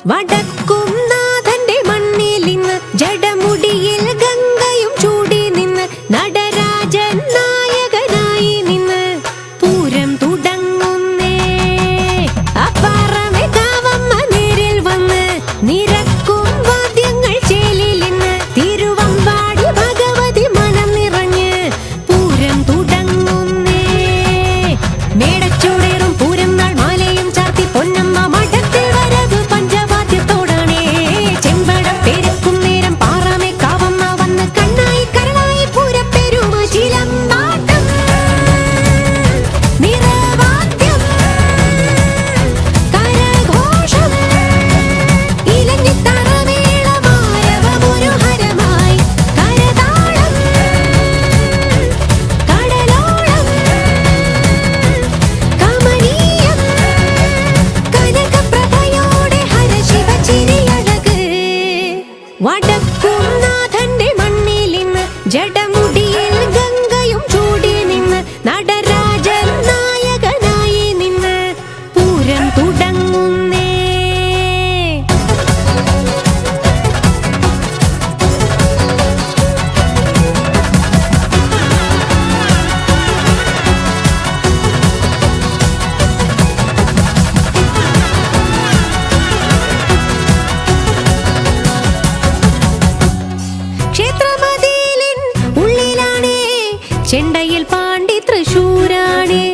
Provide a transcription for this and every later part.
വടക്കും നാഥന്റെ മണ്ണിൽ ഇന്ന് ജടമുടിയിൽ ഗംഗയും ചൂടി നിന്ന് നടരാജൻ നായകനായി നിന്ന് പൂരം തുടങ്ങുന്നേ. അപ്പാറമേ കാവമ്മ നേരിൽ വന്ന് നിരക്കും വാദ്യങ്ങൾ ചേലിൽ ഇന്ന് തിരുവമ്പാടി ഭഗവതി മനം നിറഞ്ഞ് പൂരം തുടങ്ങുന്നേ. മേടച്ചൂടേറും പൂരം നാൾ മാലയും ചാർത്തി പൊന്നമ്മ മഠത്തിൽ വരവ് പഞ്ചവാദ്യത്തോടാണേ. ചെമ്പടം പെരുക്കും നേരം പാറമേ കാവമ്മ വന്ന് കണ്ണായി കരളായി പൂരപ്പെരുമ ചിലമ്പാട്ടം നിറവാദ്യം കരഘോഷം ഇലഞ്ഞിത്തറമേളമാരവമൊരു ഹരമായി കരതാളം കടലോളം കമനീയം കനകപ്രഭയോടെ ഹരശിവ ചിരിയഴക്. വടക്കും നാഥന്റെ മണ്ണിൽ ഇന്ന് ജടമുടിയിൽ ഗംഗയും ചൂടി നിന്ന് നടരാജൻ നായകനായി നിന്ന് പൂരം തുടങ്ങുന്നേ. ക്ഷേത്രമതിലിൻ ഉള്ളിലാണേ ചെണ്ടയിൽ പാണ്ടി തൃശൂരാണേ.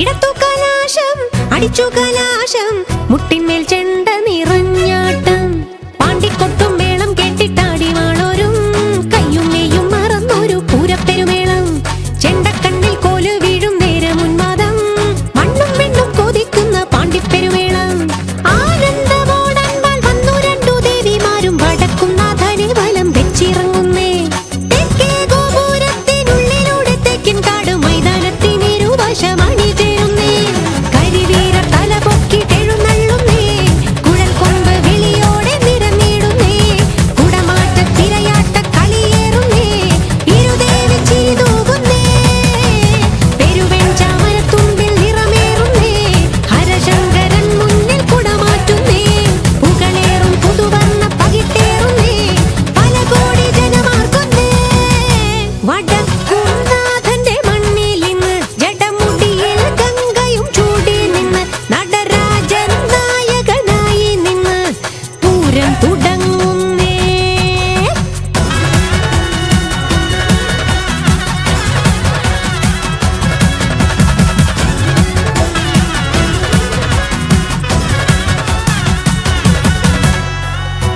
ഇടത്തു കലാശം അടിച്ചു കലാശം മുട്ടിന്മേൽ ചെണ്ട നിറഞ്ഞാട്ടം. പാണ്ടിക്കൊട്ടും മേളം കേട്ടിട്ടാടി വാളോരും കയ്യും മെയ്യും മറന്നൊരു പൂരപ്പെരുമേളം. ചെണ്ടക്കണ്ണിൽ കോല് വീഴും നേരം ഉന്മാദം മണ്ണും പെണ്ണും കൊതിക്കുന്ന പാണ്ടിപ്പെരുമേളം. ആനന്ദമോടൻപാൽ വന്നു രണ്ടു ദേവിമാരും വടക്കും നാഥനെ വലം വെച്ചിറങ്ങുന്നേ. തെക്കേ ഗോപുരത്തിനുള്ളിലൂടെ തെക്കിൻ കാട് മൈതാനത്തിനിരുവശമണി ചേരുന്നേ. കരിവീര തല പൊക്കിട്ടെഴുന്നള്ളുന്നേ. കുഴൽ കൊമ്പ് വിളിയോടെ നിരന്നിടുന്നേ. കുടമാറ്റ തിരയാട്ട കളിയേറുന്നേ. ഇരുദേവി ചിരി തൂകുന്നേ. പെരുവെഞ്ചാമരത്തുമ്പിൽ നിറമേറുന്നേ. ഹരശങ്കരൻ മുന്നിൽ കുടമാറ്റുന്നേ. പുകളേറും പുതുവർണ്ണ പകിട്ടേറുന്നേ. പല കോടി ജനമാർക്കുന്നേ. വടക്കും നാഥന്റെ മണ്ണിൽ ഇന്ന് ജടമുടിയിൽ ഗംഗയും ചൂടി നിന്ന് നടരാജൻ നായകനായി നിന്ന് പൂരം തുടങ്ങുന്നേ.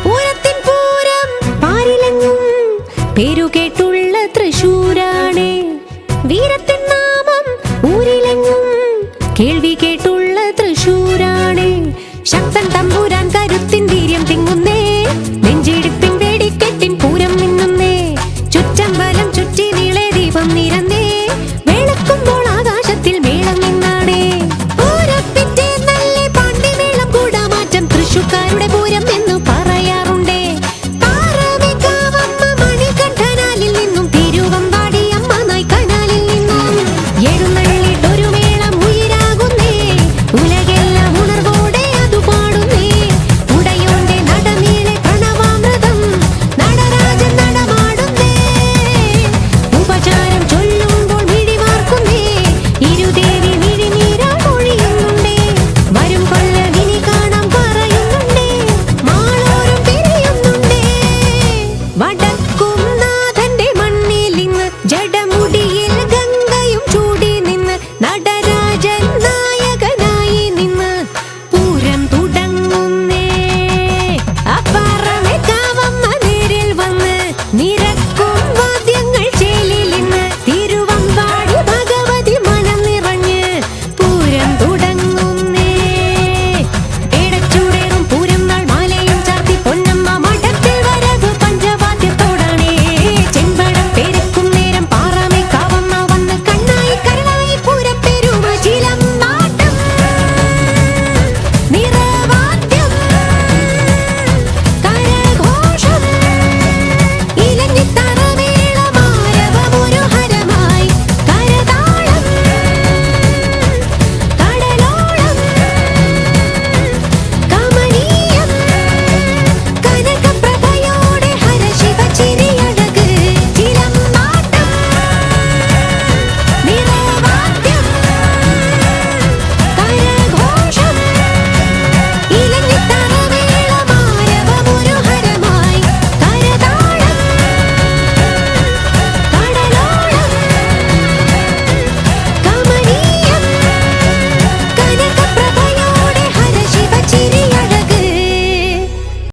പൂരത്തിൻ പൂരം പാരിലെങ്ങും പേരുകേട്ടുള്ള തൃശൂരാണേ. വീരത്തിൻ നാമം ഊരിലെങ്ങും കേൾവി കേട്ടുള്ള തൃശൂരാണേ. ശക്തൻ തമ്പുരാൻ